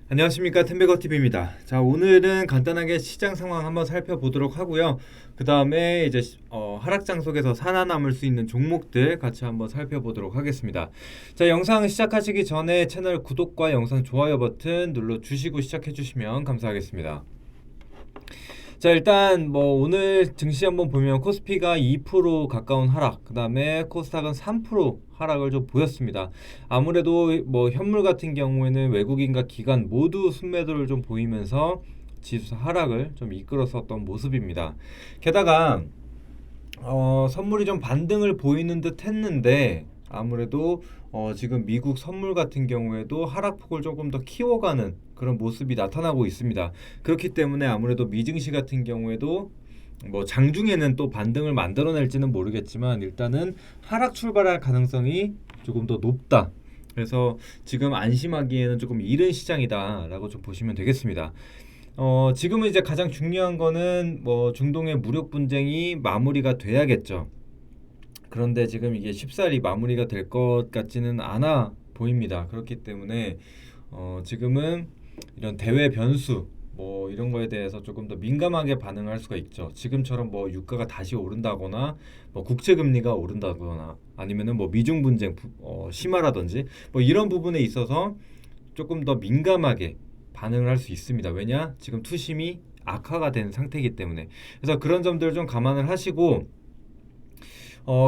안녕하십니까, 템베거TV입니다. 자, 오늘은 간단하게 시장 상황 한번 살펴보도록 하고요. 그 다음에 이제 하락장 속에서 살아남을 수 있는 종목들 같이 한번 살펴보도록 하겠습니다. 자, 영상 시작하시기 전에 채널 구독과 영상 좋아요 버튼 눌러주시고 시작해 주시면 감사하겠습니다. 자, 일단 뭐 오늘 증시 한번 보면 코스피가 2% 가까운 하락, 그 다음에 코스닥은 3% 하락을 좀 보였습니다. 아무래도 뭐 현물 같은 경우에는 외국인과 기관 모두 순매도를 좀 보이면서 지수 하락을 좀 이끌었었던 모습입니다. 게다가 선물이 좀 반등을 보이는 듯 했는데 아무래도 지금 미국 선물 같은 경우에도 하락폭을 조금 더 키워가는 그런 모습이 나타나고 있습니다. 그렇기 때문에 아무래도 미증시 같은 경우에도 뭐 장중에는 또 반등을 만들어낼지는 모르겠지만 일단은 하락 출발할 가능성이 조금 더 높다. 그래서 지금 안심하기에는 조금 이른 시장이다라고 좀 보시면 되겠습니다. 지금은 이제 가장 중요한 거는 뭐 중동의 무력 분쟁이 마무리가 돼야겠죠. 그런데 지금 이게 쉽사리 마무리가 될 것 같지는 않아 보입니다. 그렇기 때문에 지금은 이런 대외 변수 뭐 이런 거에 대해서 조금 더 민감하게 반응할 수가 있죠. 지금처럼 뭐 유가가 다시 오른다거나 뭐 국채 금리가 오른다거나 아니면은 뭐 미중 분쟁 심화라든지 뭐 이런 부분에 있어서 조금 더 민감하게 반응을 할 수 있습니다. 왜냐? 지금 투심이 악화가 된 상태이기 때문에. 그래서 그런 점들을 좀 감안을 하시고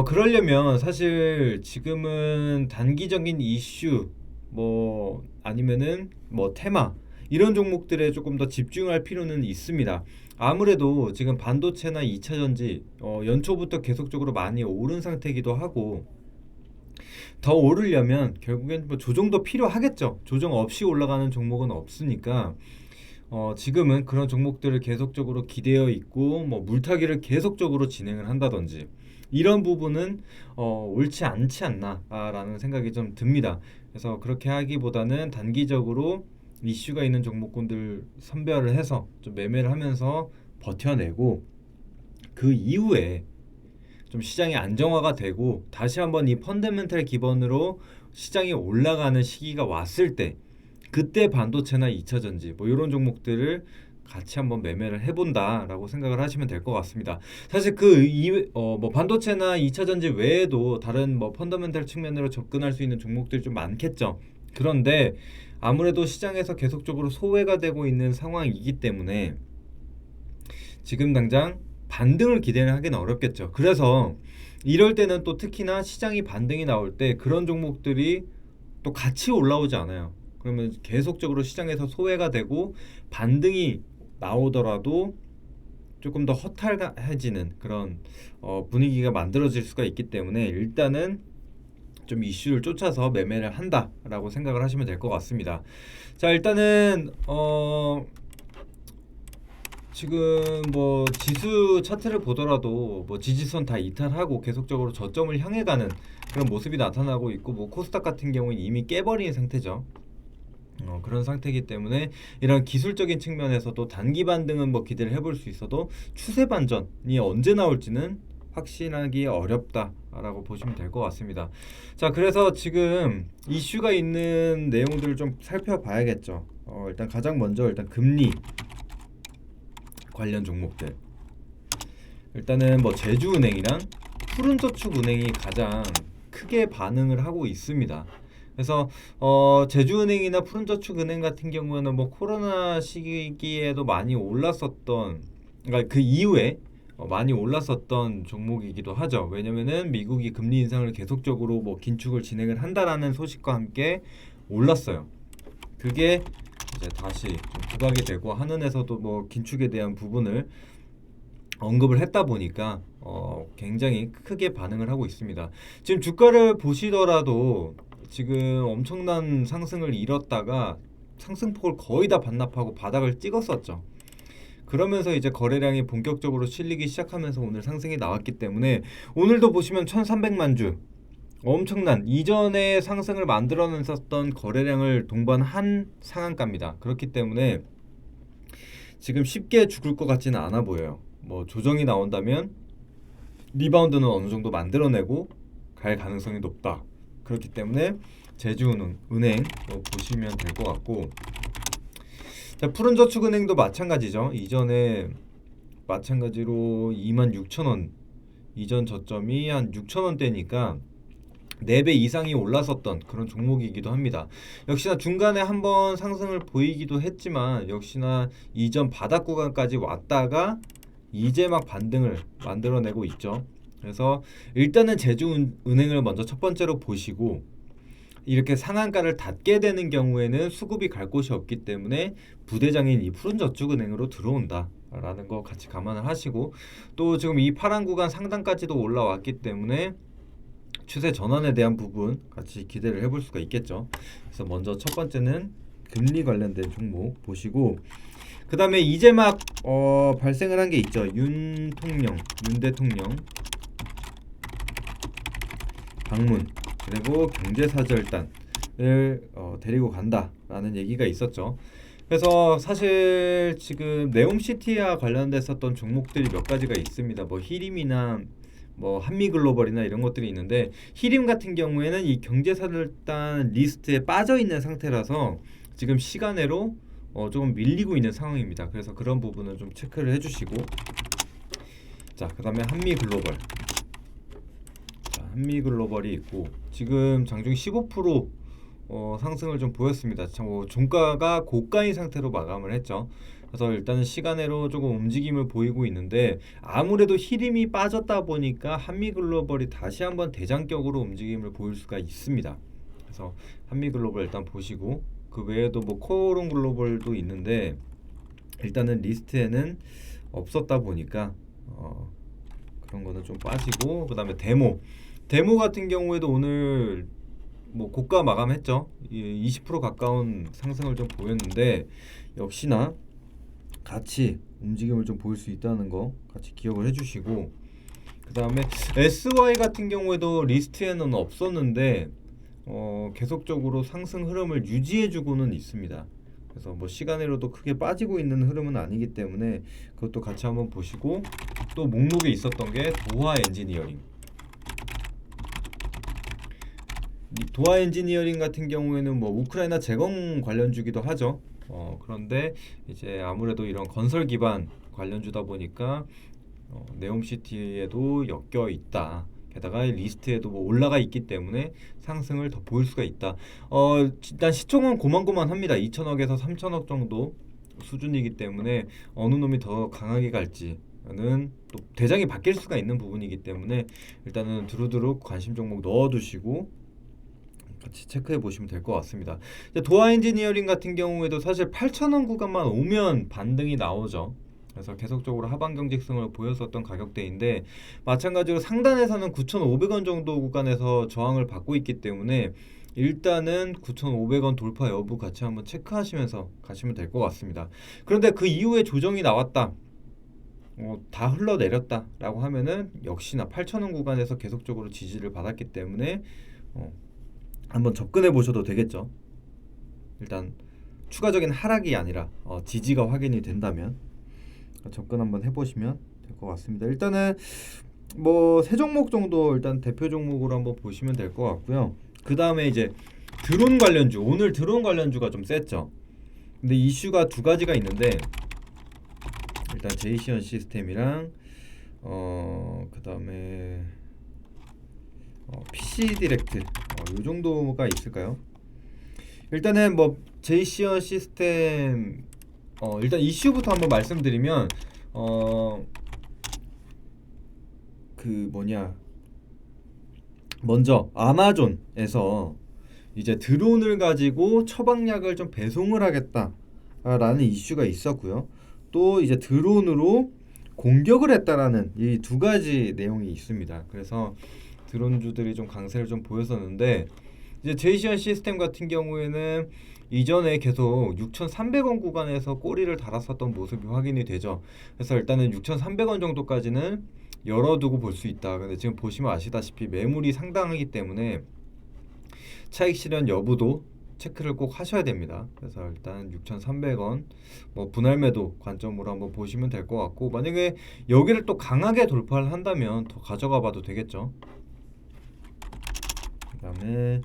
그러려면 사실 지금은 단기적인 이슈 뭐 아니면은 뭐 테마 이런 종목들에 조금 더 집중할 필요는 있습니다. 아무래도 지금 반도체나 2차 전지 연초부터 계속적으로 많이 오른 상태이기도 하고 더 오르려면 결국엔 뭐 조정도 필요하겠죠. 조정 없이 올라가는 종목은 없으니까 지금은 그런 종목들을 계속적으로 기대어 있고 뭐 물타기를 계속적으로 진행을 한다든지 이런 부분은 옳지 않지 않나라는 생각이 좀 듭니다. 그래서 그렇게 하기보다는 단기적으로 이슈가 있는 종목군들 선별을 해서 좀 매매를 하면서 버텨내고 그 이후에 좀 시장이 안정화가 되고 다시 한번 이 펀더멘탈 기반으로 시장이 올라가는 시기가 왔을 때 그때 반도체나 2차 전지 뭐 이런 종목들을 같이 한번 매매를 해본다라고 생각을 하시면 될 것 같습니다. 사실 그 이외 뭐 반도체나 2차 전지 외에도 다른 뭐 펀더멘탈 측면으로 접근할 수 있는 종목들이 좀 많겠죠. 그런데 아무래도 시장에서 계속적으로 소외가 되고 있는 상황이기 때문에 지금 당장 반등을 기대는 하기는 어렵겠죠. 그래서 이럴 때는 또 특히나 시장이 반등이 나올 때 그런 종목들이 또 같이 올라오지 않아요. 그러면 계속적으로 시장에서 소외가 되고 반등이 나오더라도 조금 더 허탈해지는 그런 분위기가 만들어질 수가 있기 때문에 일단은 좀 이슈를 쫓아서 매매를 한다라고 생각을 하시면 될 것 같습니다. 자, 일단은 지금 뭐 지수 차트를 보더라도 뭐 지지선 다 이탈하고 계속적으로 저점을 향해 가는 그런 모습이 나타나고 있고 뭐 코스닥 같은 경우는 이미 깨버린 상태죠. 그런 상태이기 때문에 이런 기술적인 측면에서도 단기 반등은 뭐 기대를 해볼 수 있어도 추세 반전이 언제 나올지는 확신하기 어렵다라고 보시면 될 것 같습니다. 자, 그래서 지금 이슈가 있는 내용들을 좀 살펴봐야겠죠. 일단 가장 먼저 일단 금리 관련 종목들. 일단은 뭐 제주은행이랑 푸른저축은행이 가장 크게 반응을 하고 있습니다. 그래서 제주은행이나 푸른저축은행 같은 경우에는 뭐 코로나 시기에도 많이 올랐었던, 그러니까 그 이후에 많이 올랐었던 종목이기도 하죠. 왜냐면은 미국이 금리 인상을 계속적으로 뭐 긴축을 진행을 한다라는 소식과 함께 올랐어요. 그게 이제 다시 좀 부각이 되고 한은에서도 뭐 긴축에 대한 부분을 언급을 했다 보니까 굉장히 크게 반응을 하고 있습니다. 지금 주가를 보시더라도 지금 엄청난 상승을 이뤘다가 상승폭을 거의 다 반납하고 바닥을 찍었었죠. 그러면서 이제 거래량이 본격적으로 실리기 시작하면서 오늘 상승이 나왔기 때문에 오늘도 보시면 1300만 주 엄청난 이전의 상승을 만들어냈었던 거래량을 동반한 상한가입니다. 그렇기 때문에 지금 쉽게 죽을 것 같지는 않아 보여요. 뭐 조정이 나온다면 리바운드는 어느 정도 만들어내고 갈 가능성이 높다. 그렇기 때문에 제주은행 보시면 될 것 같고 자, 푸른저축은행도 마찬가지죠. 이전에 마찬가지로 26,000원 이전 저점이 한 6,000원대니까 4배 이상이 올랐었던 그런 종목이기도 합니다. 역시나 중간에 한번 상승을 보이기도 했지만 역시나 이전 바닥 구간까지 왔다가 이제 막 반등을 만들어내고 있죠. 그래서 일단은 제주은행을 먼저 첫 번째로 보시고, 이렇게 상한가를 닫게 되는 경우에는 수급이 갈 곳이 없기 때문에 부대장인 이 푸른저축은행으로 들어온다 라는 거 같이 감안을 하시고, 또 지금 이 파란 구간 상단까지도 올라왔기 때문에 추세 전환에 대한 부분 같이 기대를 해볼 수가 있겠죠. 그래서 먼저 첫 번째는 금리 관련된 종목 보시고, 그 다음에 이제 막 발생을 한 게 있죠. 윤 대통령 방문, 그리고 경제사절단을 데리고 간다라는 얘기가 있었죠. 그래서 사실 지금 네옴시티와 관련됐었던 종목들이 몇 가지가 있습니다. 뭐 히림이나 뭐 한미글로벌이나 이런 것들이 있는데, 히림 같은 경우에는 이 경제사절단 리스트에 빠져 있는 상태라서 지금 시간외로 조금 밀리고 있는 상황입니다. 그래서 그런 부분은 좀 체크를 해주시고, 자, 그 다음에 한미글로벌. 자, 한미글로벌이 있고 지금 장중 15% 상승을 좀 보였습니다. 종가가 고가인 상태로 마감을 했죠. 그래서 일단은 시간외로 조금 움직임을 보이고 있는데, 아무래도 히림이 빠졌다 보니까 한미글로벌이 다시 한번 대장격으로 움직임을 보일 수가 있습니다. 그래서 한미글로벌 일단 보시고, 그 외에도 뭐 코오롱 글로벌도 있는데 일단은 리스트에는 없었다 보니까 그런 거는 좀 빠지고, 그 다음에 데모 같은 경우에도 오늘 뭐 고가 마감했죠. 20% 가까운 상승을 좀 보였는데 역시나 같이 움직임을 좀 보일 수 있다는 거 같이 기억을 해주시고, 그 다음에 SY 같은 경우에도 리스트에는 없었는데 계속적으로 상승 흐름을 유지해주고는 있습니다. 그래서 뭐 시간으로도 크게 빠지고 있는 흐름은 아니기 때문에 그것도 같이 한번 보시고, 또 목록에 있었던 게 도하 엔지니어링. 도하 엔지니어링 같은 경우에는 뭐 우크라이나 재건 관련주기도 하죠. 그런데 이제 아무래도 이런 건설 기반 관련주다 보니까 네옴시티에도 엮여 있다. 게다가 리스트에도 뭐 올라가 있기 때문에 상승을 더 보일 수가 있다. 일단 시총은 고만고만합니다. 2천억에서 3천억 정도 수준이기 때문에 어느 놈이 더 강하게 갈지는 또 대장이 바뀔 수가 있는 부분이기 때문에 일단은 두루두루 관심 종목 넣어두시고 같이 체크해 보시면 될 것 같습니다. 도하 엔지니어링 같은 경우에도 사실 8,000원 구간만 오면 반등이 나오죠. 그래서 계속적으로 하방 경직성을 보였었던 가격대인데, 마찬가지로 상단에서는 9,500원 정도 구간에서 저항을 받고 있기 때문에 일단은 9,500원 돌파 여부 같이 한번 체크하시면서 가시면 될 것 같습니다. 그런데 그 이후에 조정이 나왔다, 다 흘러내렸다 라고 하면은 역시나 8,000원 구간에서 계속적으로 지지를 받았기 때문에 한번 접근해 보셔도 되겠죠. 일단 추가적인 하락이 아니라 지지가 확인이 된다면 접근 한번 해보시면 될 것 같습니다. 일단은 뭐 세 종목 정도 일단 대표 종목으로 한번 보시면 될 것 같고요. 그 다음에 이제 드론 관련주, 오늘 드론 관련주가 좀 셌죠. 근데 이슈가 두 가지가 있는데, 일단 제이시언 시스템이랑 그 다음에 PC 디렉트, 요 정도가 있을까요? 일단은 뭐 제이시언 시스템 일단 이슈부터 한번 말씀드리면 그 뭐냐, 먼저 아마존에서 이제 드론을 가지고 처방약을 좀 배송을 하겠다라는 이슈가 있었고요. 또 이제 드론으로 공격을 했다라는 이 두 가지 내용이 있습니다. 그래서 드론주들이 좀 강세를 좀 보였었는데, 이제 제이시언 시스템 같은 경우에는 이전에 계속 6,300원 구간에서 꼬리를 달았었던 모습이 확인이 되죠. 그래서 일단은 6,300원 정도까지는 열어두고 볼 수 있다. 근데 지금 보시면 아시다시피 매물이 상당하기 때문에 차익 실현 여부도 체크를 꼭 하셔야 됩니다. 그래서 일단 6,300원 뭐 분할 매도 관점으로 한번 보시면 될 것 같고, 만약에 여기를 또 강하게 돌파를 한다면 더 가져가 봐도 되겠죠. 그 다음에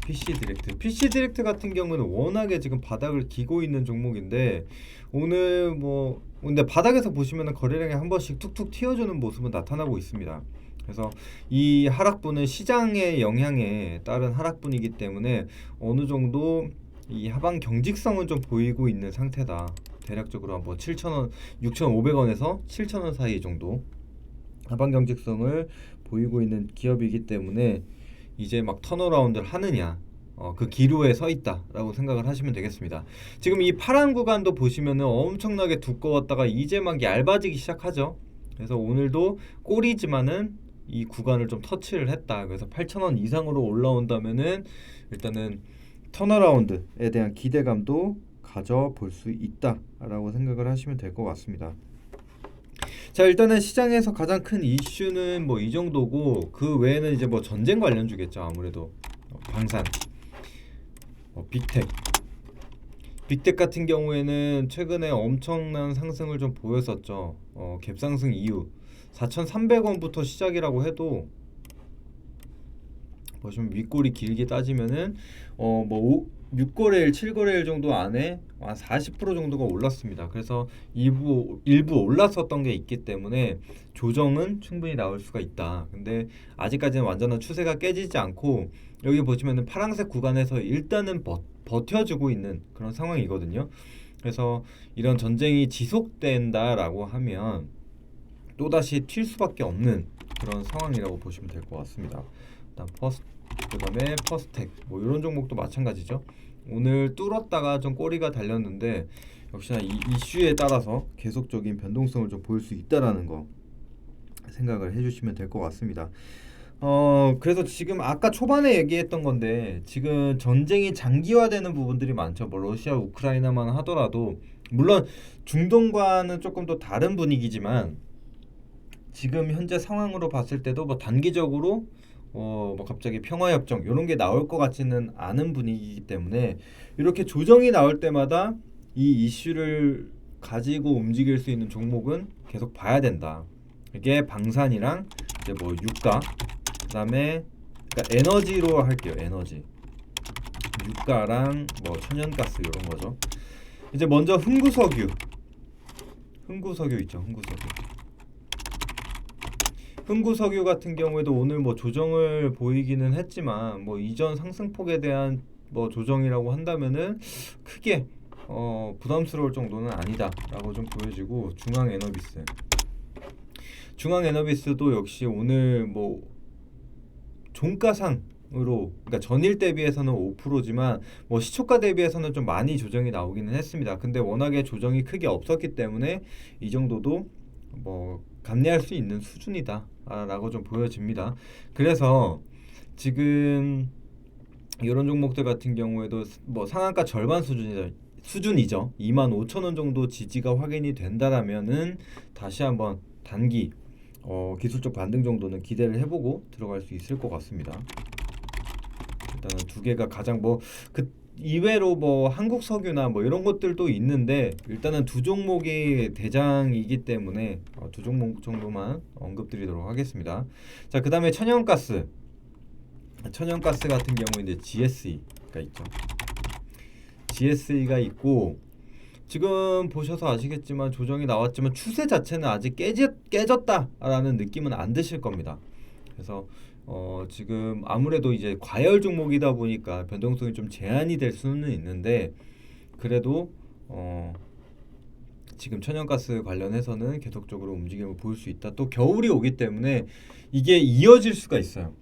PC 디렉트 같은 경우는 워낙에 지금 바닥을 기고 있는 종목인데 오늘 뭐 근데 바닥에서 보시면은 거래량이 한 번씩 툭툭 튀어주는 모습은 나타나고 있습니다. 그래서 이 하락분은 시장의 영향에 따른 하락분이기 때문에 어느 정도 이 하방 경직성은 좀 보이고 있는 상태다. 대략적으로 한번 7,000원, 6,500원에서 7,000원 사이 정도 하방 경직성을 보이고 있는 기업이기 때문에 이제 막 턴어라운드를 하느냐 그 기로에 서 있다라고 생각을 하시면 되겠습니다. 지금 이 파란 구간도 보시면은 엄청나게 두꺼웠다가 이제 막 얇아지기 시작하죠. 그래서 오늘도 꼬리지만은 이 구간을 좀 터치를 했다. 그래서 8,000원 이상으로 올라온다면은 일단은 턴어라운드에 대한 기대감도 가져볼 수 있다라고 생각을 하시면 될 것 같습니다. 자, 일단은 시장에서 가장 큰 이슈는 뭐 이 정도고 그 외에는 이제 뭐 전쟁 관련주겠죠. 아무래도 방산, 빅텍 같은 경우에는 최근에 엄청난 상승을 좀 보였었죠. 갭상승 이후 4,300원부터 시작이라고 해도 보시면 윗골이 길게 따지면은 뭐 6거래일, 7거래일 정도 안에 한 40% 정도가 올랐습니다. 그래서 일부 올랐었던 게 있기 때문에 조정은 충분히 나올 수가 있다. 근데 아직까지는 완전한 추세가 깨지지 않고 여기 보시면은 파란색 구간에서 일단은 버텨주고 있는 그런 상황이거든요. 그래서 이런 전쟁이 지속된다라고 하면 또다시 튈 수밖에 없는 그런 상황이라고 보시면 될 것 같습니다. 그다음에 퍼스텍 뭐 이런 종목도 마찬가지죠. 오늘 뚫었다가 좀 꼬리가 달렸는데 역시나 이 이슈에 따라서 계속적인 변동성을 좀 보일 수 있다라는 거 생각을 해주시면 될 것 같습니다. 그래서 지금 아까 초반에 얘기했던 건데 지금 전쟁이 장기화되는 부분들이 많죠. 뭐 러시아 우크라이나만 하더라도 물론 중동과는 조금 더 다른 분위기지만 지금 현재 상황으로 봤을 때도 뭐 단기적으로 뭐 갑자기 평화협정 이런 게 나올 것 같지는 않은 분위기이기 때문에 이렇게 조정이 나올 때마다 이 이슈를 가지고 움직일 수 있는 종목은 계속 봐야 된다. 이게 방산이랑 이제 뭐 유가, 그다음에 그러니까 에너지로 할게요. 에너지, 유가랑 뭐 천연가스 이런 거죠. 이제 먼저 흥구석유 있죠. 흥구석유 같은 경우에도 오늘 뭐 조정을 보이기는 했지만 뭐 이전 상승폭에 대한 뭐 조정이라고 한다면은 크게 부담스러울 정도는 아니다라고 좀 보여지고 중앙에너비스도 역시 오늘 뭐 종가상으로 그러니까 전일 대비해서는 5%지만 뭐 시초가 대비해서는 좀 많이 조정이 나오기는 했습니다. 근데 워낙에 조정이 크게 없었기 때문에 이 정도도 뭐 감내할 수 있는 수준이다라고 좀 보여집니다. 그래서 지금 이런 종목들 같은 경우에도 뭐 상한가 절반 수준이죠. 25,000원 정도 지지가 확인이 된다라면은 다시 한번 단기 기술적 반등 정도는 기대를 해보고 들어갈 수 있을 것 같습니다. 일단은 두 개가 가장 뭐 그 이외로 뭐 한국석유나 뭐 이런 것들도 있는데 일단은 두 종목이 대장이기 때문에 두 종목 정도만 언급드리도록 하겠습니다. 자, 그 다음에 천연가스 같은 경우에 이제 GSE가 있죠. GSE가 있고 지금 보셔서 아시겠지만 조정이 나왔지만 추세 자체는 아직 깨졌다라는 느낌은 안 드실 겁니다. 그래서 지금 아무래도 이제 과열 종목이다 보니까 변동성이 좀 제한이 될 수는 있는데 그래도 지금 천연가스 관련해서는 계속적으로 움직임을 보일 수 있다. 또 겨울이 오기 때문에 이게 이어질 수가 있어요.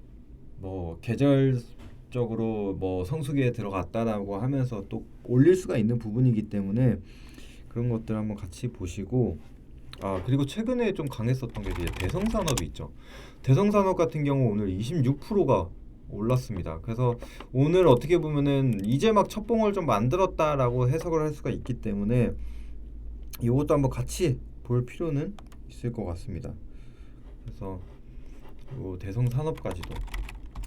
뭐 계절적으로 뭐 성수기에 들어갔다라고 하면서 또 올릴 수가 있는 부분이기 때문에 그런 것들 한번 같이 보시고 그리고 최근에 좀 강했었던 게 이제 대성산업이 있죠. 대성산업 같은 경우 오늘 26%가 올랐습니다. 그래서 오늘 어떻게 보면은 이제 막 첫봉을 좀 만들었다라고 해석을 할 수가 있기 때문에 이것도 한번 같이 볼 필요는 있을 것 같습니다. 그래서 요 대성산업까지도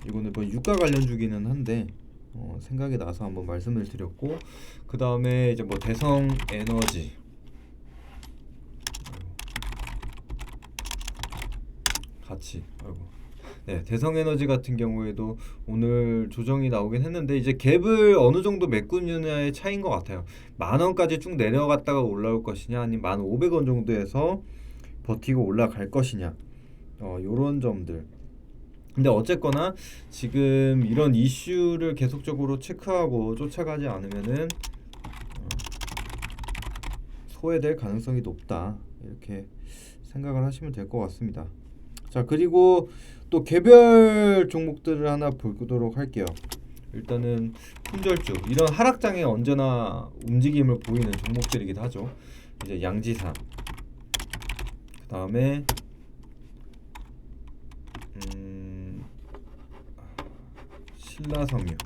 이거는 뭐 유가 관련주기는 한데 생각이 나서 한번 말씀을 드렸고 그 다음에 이제 뭐 대성에너지 같이 네, 대성에너지 같은 경우에도 오늘 조정이 나오긴 했는데 이제 갭을 어느 정도 메꾸느냐의 차이인 것 같아요. 10,000원까지 쭉 내려갔다가 올라올 것이냐 아니면 1,500원 정도에서 버티고 올라갈 것이냐 요런 점들. 근데 어쨌거나 지금 이런 이슈를 계속적으로 체크하고 쫓아가지 않으면은 소외될 가능성이 높다 이렇게 생각을 하시면 될 것 같습니다. 자, 그리고 또 개별 종목들을 하나 보도록 할게요. 일단은 품절주 이런 하락장에 언제나 움직임을 보이는 종목들이기도 하죠. 이제 양지사, 그 다음에 신라섬유죠.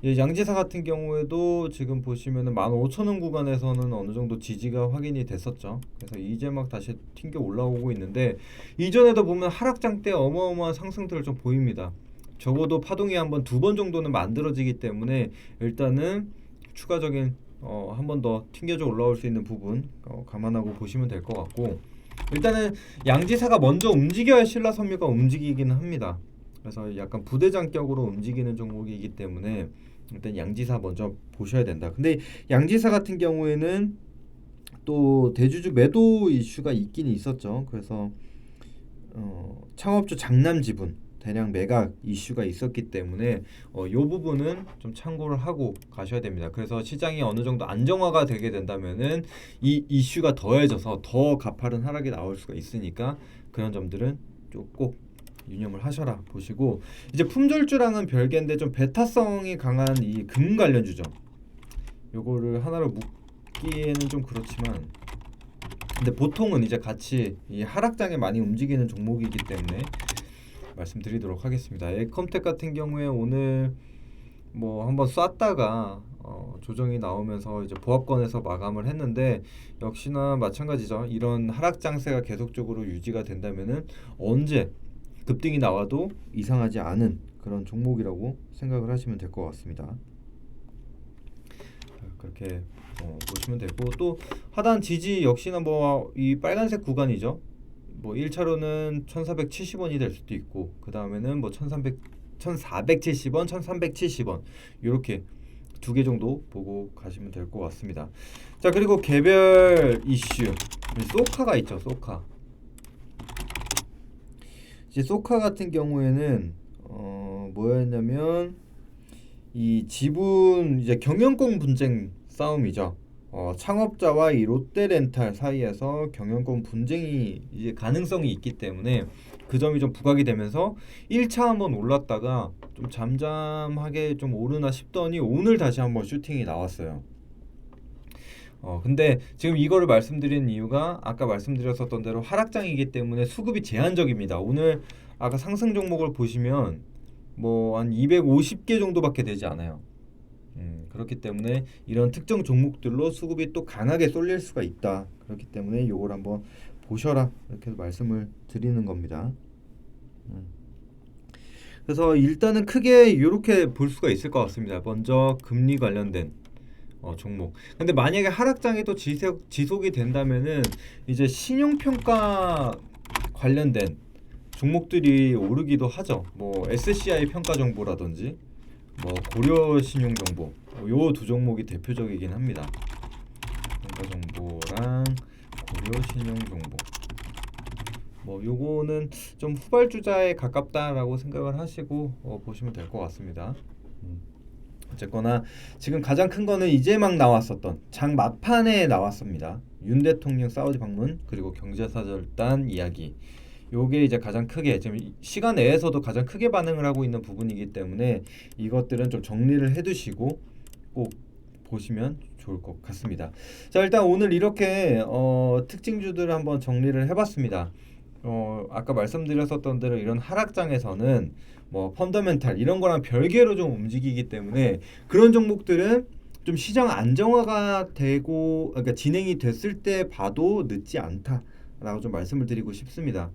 예, 양지사 같은 경우에도 지금 보시면은 15,000원 구간에서는 어느 정도 지지가 확인이 됐었죠. 그래서 이제 막 다시 튕겨 올라오고 있는데 이전에도 보면 하락장 때 어마어마한 상승들을 좀 보입니다. 적어도 파동이 한번 2번 정도는 만들어지기 때문에 일단은 추가적인 한 번 더 튕겨져 올라올 수 있는 부분 감안하고 보시면 될 것 같고, 일단은 양지사가 먼저 움직여야 신라섬유가 움직이기는 합니다. 그래서 약간 부대장격으로 움직이는 종목이기 때문에 일단 양지사 먼저 보셔야 된다. 근데 양지사 같은 경우에는 또 대주주 매도 이슈가 있긴 있었죠. 그래서 창업주 장남지분 대량 매각 이슈가 있었기 때문에 이 부분은 좀 참고를 하고 가셔야 됩니다. 그래서 시장이 어느 정도 안정화가 되게 된다면은 이 이슈가 더해져서 더 가파른 하락이 나올 수가 있으니까 그런 점들은 꼭 유념을 하셔라 보시고, 이제 품절주랑은 별개인데 좀 베타성이 강한 이 금 관련주죠. 요거를 하나로 묶기에는 좀 그렇지만 근데 보통은 이제 같이 이 하락장에 많이 움직이는 종목이기 때문에 말씀드리도록 하겠습니다. 에컴텍 같은 경우에 오늘 뭐 한번 쐈다가 조정이 나오면서 이제 보합권에서 마감을 했는데 역시나 마찬가지죠. 이런 하락 장세가 계속적으로 유지가 된다면은 언제 급등이 나와도 이상하지 않은 그런 종목이라고 생각을 하시면 될 것 같습니다. 그렇게 보시면 되고, 또 하단 지지 역시나 뭐 이 빨간색 구간이죠. 뭐 1차로는 1,470원이 될 수도 있고 그 다음에는 뭐 1,470원, 1,370원 이렇게 두 개 정도 보고 가시면 될 것 같습니다. 자, 그리고 개별 이슈 소카가 있죠. 소카. 이제 소카 같은 경우에는 뭐였냐면 이 지분 이제 경영권 분쟁 싸움이죠. 창업자와 이 롯데렌탈 사이에서 경영권 분쟁이 이제 가능성이 있기 때문에 그 점이 좀 부각이 되면서 1차 한번 올랐다가 좀 잠잠하게 좀 오르나 싶더니 오늘 다시 한번 슈팅이 나왔어요. 근데 지금 이거를 말씀드린 이유가 아까 말씀드렸었던 대로 하락장이기 때문에 수급이 제한적입니다. 오늘 아까 상승 종목을 보시면 뭐 한 250개 정도밖에 되지 않아요. 그렇기 때문에 이런 특정 종목들로 수급이 또 강하게 쏠릴 수가 있다. 그렇기 때문에 요걸 한번 보셔라 이렇게 말씀을 드리는 겁니다. 그래서 일단은 크게 이렇게 볼 수가 있을 것 같습니다. 먼저 금리 관련된 종목. 근데 만약에 하락장이 또 지속이 된다면은 이제 신용평가 관련된 종목들이 오르기도 하죠. 뭐 SCI 평가 정보라든지 뭐 고려 신용 정보, 요 두 종목이 대표적이긴 합니다. 평가 정보랑 고려 신용 정보. 뭐 요거는 좀 후발주자에 가깝다라고 생각을 하시고 보시면 될 것 같습니다. 어쨌거나 지금 가장 큰 거는 이제 막 나왔었던 장 막판에 나왔습니다. 윤 대통령 사우디 방문 그리고 경제사절단 이야기. 요게 이제 가장 크게 지금 시간 내에서도 가장 크게 반응을 하고 있는 부분이기 때문에 이것들은 좀 정리를 해두시고 꼭 보시면 좋을 것 같습니다. 자, 일단 오늘 이렇게 특징주들을 한번 정리를 해봤습니다. 아까 말씀드렸었던 대로 이런 하락장에서는 뭐 펀더멘탈 이런 거랑 별개로 좀 움직이기 때문에 그런 종목들은 좀 시장 안정화가 되고 그러니까 진행이 됐을 때 봐도 늦지 않다라고 좀 말씀을 드리고 싶습니다.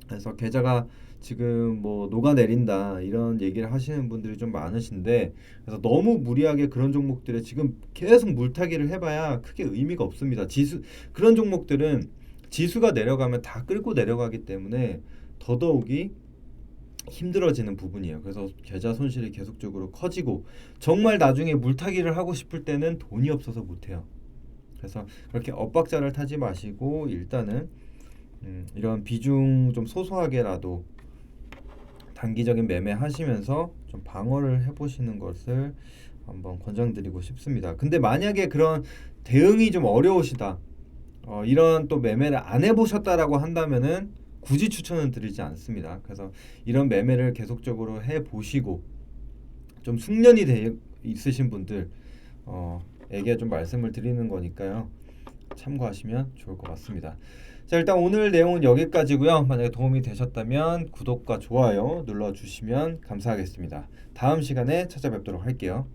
그래서 계좌가 지금 뭐 녹아내린다 이런 얘기를 하시는 분들이 좀 많으신데, 그래서 너무 무리하게 그런 종목들에 지금 계속 물타기를 해봐야 크게 의미가 없습니다. 그런 종목들은 지수가 내려가면 다 끌고 내려가기 때문에 더더욱이 힘들어지는 부분이에요. 그래서 계좌 손실이 계속적으로 커지고 정말 나중에 물타기를 하고 싶을 때는 돈이 없어서 못해요. 그래서 그렇게 엇박자를 타지 마시고 일단은 이런 비중 좀 소소하게라도 단기적인 매매 하시면서 좀 방어를 해보시는 것을 한번 권장드리고 싶습니다. 근데 만약에 그런 대응이 좀 어려우시다, 이런 또 매매를 안 해보셨다라고 한다면은 굳이 추천은 드리지 않습니다. 그래서 이런 매매를 계속적으로 해보시고 좀 숙련이 돼 있으신 분들 에게 좀 말씀을 드리는 거니까요. 참고하시면 좋을 것 같습니다. 자, 일단 오늘 내용은 여기까지고요. 만약에 도움이 되셨다면 구독과 좋아요 눌러주시면 감사하겠습니다. 다음 시간에 찾아뵙도록 할게요.